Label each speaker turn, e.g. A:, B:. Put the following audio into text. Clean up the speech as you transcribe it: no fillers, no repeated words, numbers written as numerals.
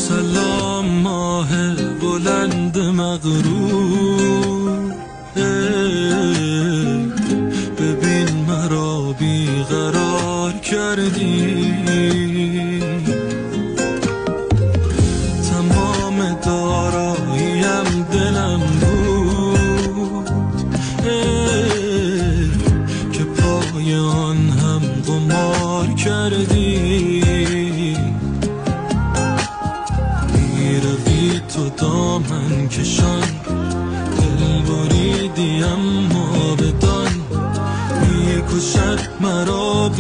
A: سلام ماه بلند مغرور، ببین مرا بیقرار کردی. تمام داراییم دلم بود که پای آن هم قمار کردی. میروی تو دامن کشان، دل بریدی اما بدان میکشد مرا